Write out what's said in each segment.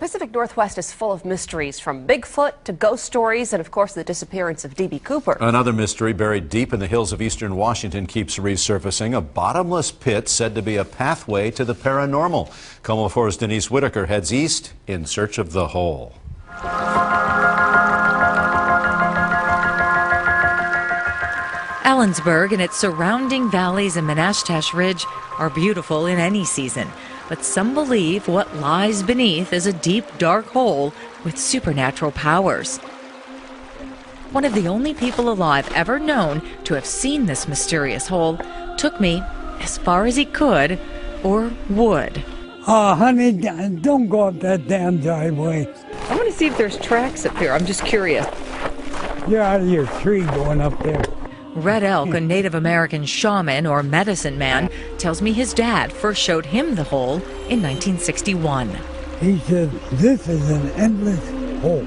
Pacific Northwest is full of mysteries, from Bigfoot to ghost stories and, of course, the disappearance of D.B. Cooper. Another mystery buried deep in the hills of eastern Washington keeps resurfacing. A bottomless pit said to be a pathway to the paranormal. KOMO 4's Denise Whitaker heads east in search of the hole. Ellensburg and its surrounding valleys and Menashtash Ridge are beautiful in any season, but some believe what lies beneath is a deep, dark hole with supernatural powers. One of the only people alive ever known to have seen this mysterious hole took me as far as he could, or would. Oh, honey, don't go up that damn driveway. I want to see if there's tracks up here. I'm just curious. You're out of your tree going up there. Red Elk, a Native American shaman or medicine man, tells me his dad first showed him the hole in 1961. He said, this is an endless hole.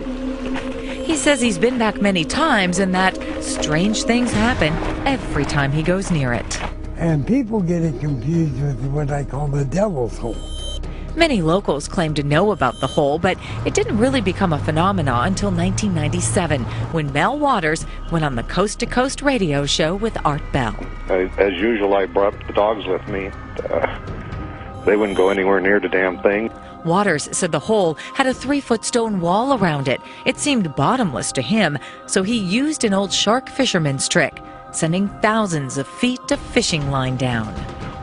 He says he's been back many times and that strange things happen every time he goes near it. And people get it confused with what I call the devil's hole. Many locals claim to know about the hole, but it didn't really become a phenomenon until 1997, when Mel Waters went on the Coast to Coast radio show with Art Bell. As usual, I brought the dogs with me. They wouldn't go anywhere near the damn thing. Waters said the hole had a 3-foot stone wall around it. It seemed bottomless to him, so he used an old shark fisherman's trick, sending thousands of feet of fishing line down.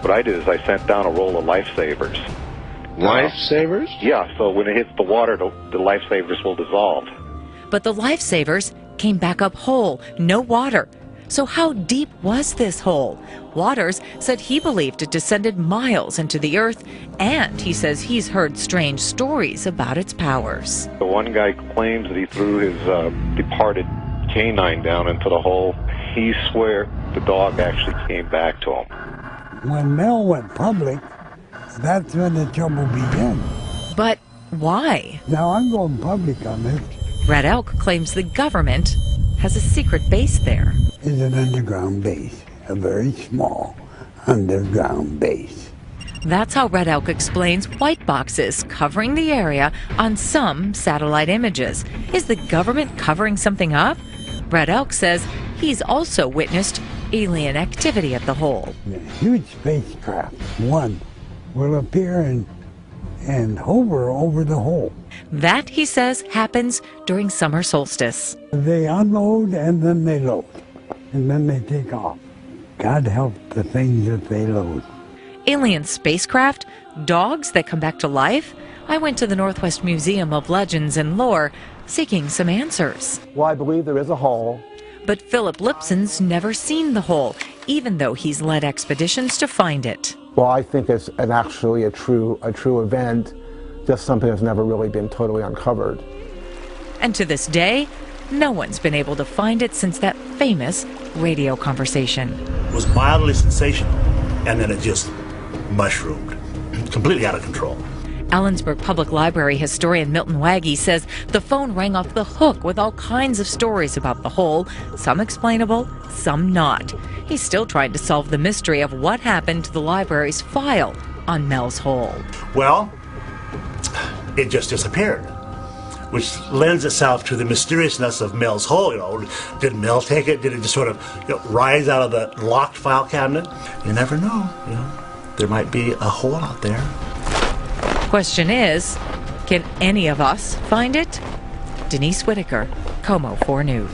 What I did is I sent down a roll of lifesavers. Lifesavers? Yeah, so when it hits the water, the lifesavers will dissolve. But the lifesavers came back up whole, no water. So how deep was this hole? Waters said he believed it descended miles into the earth, and he says he's heard strange stories about its powers. The one guy claims that he threw his departed canine down into the hole. He swears the dog actually came back to him. When Mel went public, that's when the trouble began. But why? Now I'm going public on this. Red Elk claims the government has a secret base there. It's an underground base, a very small underground base. That's how Red Elk explains white boxes covering the area on some satellite images. Is the government covering something up? Red Elk says he's also witnessed alien activity at the hole. A huge spacecraft, one, will appear and hover over the hole. That, he says, happens during summer solstice. They unload and then they load, and then they take off. God help the things that they load. Alien spacecraft? Dogs that come back to life? I went to the Northwest Museum of Legends and Lore seeking some answers. Well, I believe there is a hole. But Philip Lipson's never seen the hole, even though he's led expeditions to find it. Well, I think it's actually a true event, just something that's never really been totally uncovered. And to this day, no one's been able to find it since that famous radio conversation. It was mildly sensational, and then it just mushroomed, completely out of control. Ellensburg Public Library historian Milton Waggy says the phone rang off the hook with all kinds of stories about the hole, some explainable, some not. He's still trying to solve the mystery of what happened to the library's file on Mel's hole. Well, it just disappeared, which lends itself to the mysteriousness of Mel's hole. Did Mel take it? Did it just sort of rise out of the locked file cabinet? You never know. There might be a hole out there. Question is, can any of us find it? Denise Whitaker, KOMO 4 News.